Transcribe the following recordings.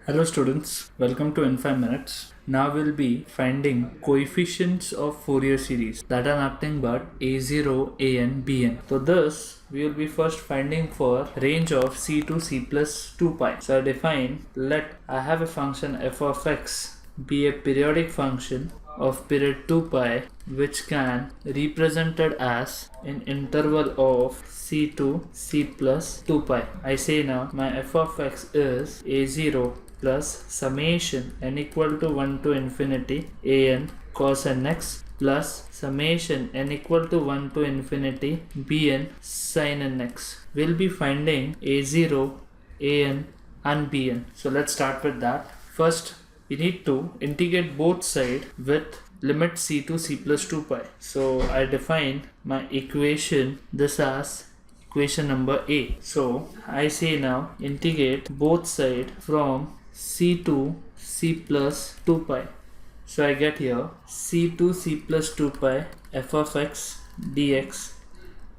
Hello students, welcome to In 5 Minutes. Now we'll be finding coefficients of Fourier series that are nothing but a0, an, bn. For this, we will be first finding for range of c to c plus 2 pi. So I define, let I have a function f of x be a periodic function of period 2 pi which can represented as an interval of c to c plus 2 pi. I say now my f of x is a0 plus summation n equal to 1 to infinity an cos nx plus summation n equal to 1 to infinity bn sin nx. We'll be finding a0, an and bn. So let's start with that. First, we need to integrate both sides with limit c to c plus 2 pi. So I define my equation this as equation number a. So I say now integrate both sides from c to c plus 2 pi. So I get here c to c plus 2 pi f of x dx,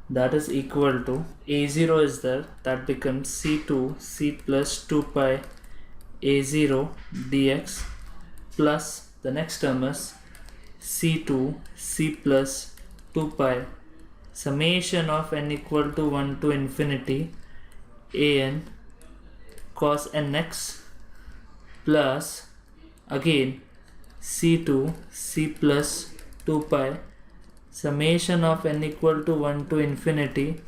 that is equal to a0 is there, that becomes c to c plus 2 pi a0 dx plus the next term is c to c plus 2 pi summation of n equal to 1 to infinity an cos nx plus again c to c plus 2 pi summation of n equal to 1 to infinity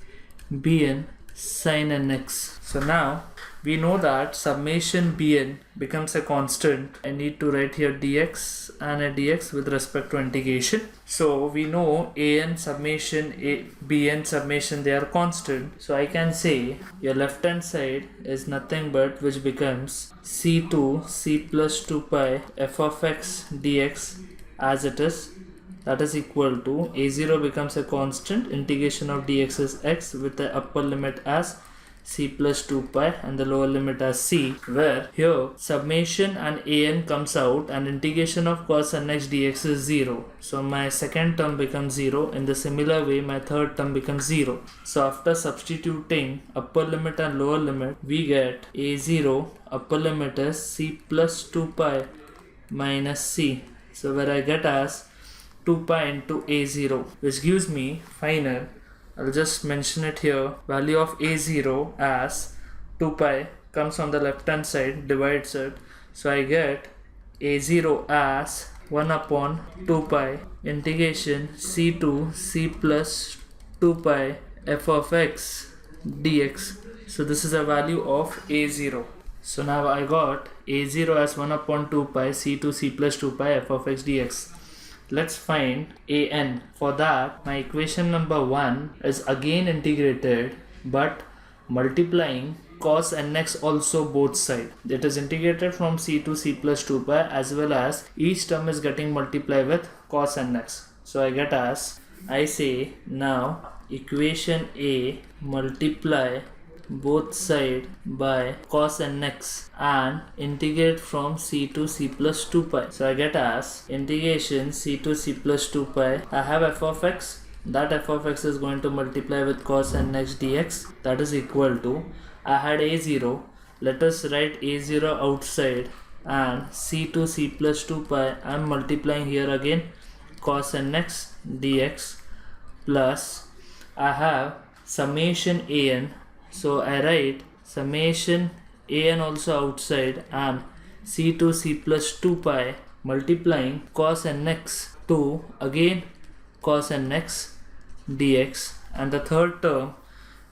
bn sin nx. So now we know that summation bn becomes a constant. I need to write here dx and a dx with respect to integration. So we know an summation, bn summation, they are constant. So I can say your left hand side is nothing but which becomes c to c plus 2 pi f of x dx as it is. That is equal to a0 becomes a constant, integration of dx is x with the upper limit as c plus 2 pi and the lower limit as c, where here summation and an comes out and integration of cos nx dx is 0. So my second term becomes 0. In the similar way my third term becomes 0. So after substituting upper limit and lower limit, we get a0 upper limit is c plus 2 pi minus c. So where I get as 2 pi into a0, which gives me final, I'll just mention it here, value of a0 as 2 pi comes on the left hand side, divides it. So I get a0 as 1 upon 2 pi integration c to c plus 2 pi f of x dx. So this is a value of a0. So now I got a0 as 1 upon 2 pi c to c plus 2 pi f of x dx. Let's find an. For that, my equation number 1 is again integrated but multiplying cos nx also both sides. It is integrated from c to c plus 2 pi as well as each term is getting multiplied with cos nx. So I get as, I say now equation a multiply both side by cos nx and integrate from c to c plus 2 pi. So I get as integration c to c plus 2 pi. I have f of x, that f of x is going to multiply with cos nx dx, that is equal to, I had a0, let us write a0 outside and c to c plus 2 pi, I am multiplying here again cos nx dx plus I have summation an. So I write summation an also outside and c to c plus 2 pi multiplying cos nx to again cos nx dx, and the third term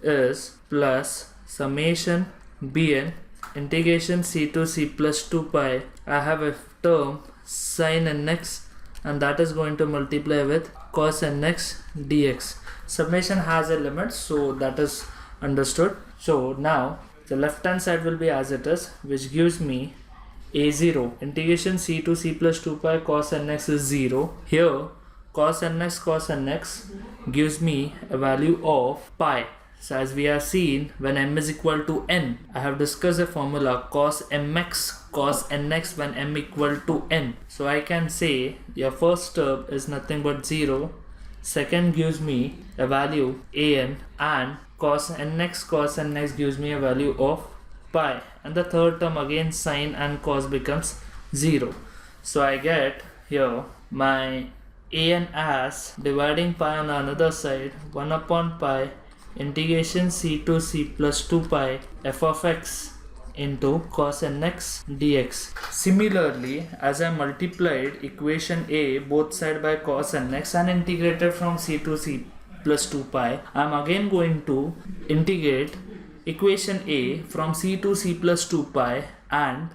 is plus summation bn integration c to c plus 2 pi. I have a term sin nx and that is going to multiply with cos nx dx. Summation has a limit, so that is understood. So now the left hand side will be as it is, which gives me a0 integration c to c plus 2 pi cos nx is 0. Here cos nx gives me a value of pi. So as we have seen, when m is equal to n, I have discussed a formula cos mx cos nx when m equal to n. So I can say your first term is nothing but 0, second gives me a value an, and cos nx gives me a value of pi, and the third term again sine and cos becomes 0. So I get here my an as dividing pi on the another side 1 upon pi integration c to c plus 2 pi f of x into cos nx dx. Similarly, as I multiplied equation a both side by cos nx and integrated from c to c plus 2 pi, I am again going to integrate equation a from c to c plus 2 pi and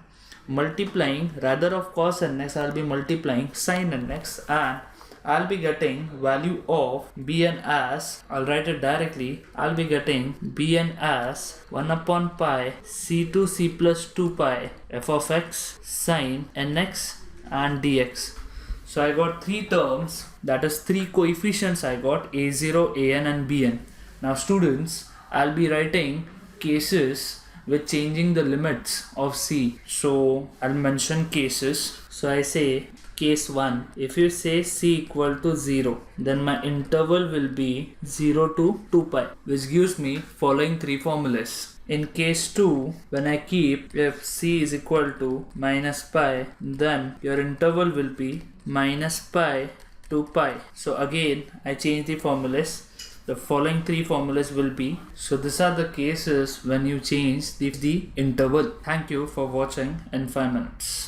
multiplying, rather of cos nx I will be multiplying sin nx, and I'll be getting value of bn as, I'll write it directly, I'll be getting bn as 1 upon pi c to c plus 2 pi f of x sin nx and dx. So I got three terms, that is three coefficients I got, a0, an and bn. Now students, I'll be writing cases with changing the limits of c. So I'll mention cases. So I say case 1, if you say c equal to 0, then my interval will be 0 to 2 pi, which gives me following three formulas. In case 2, when I keep if c is equal to minus pi, then your interval will be minus pi to pi. So again, I change the formulas. The following three formulas will be. So these are the cases when you change the interval. Thank you for watching in 5 minutes.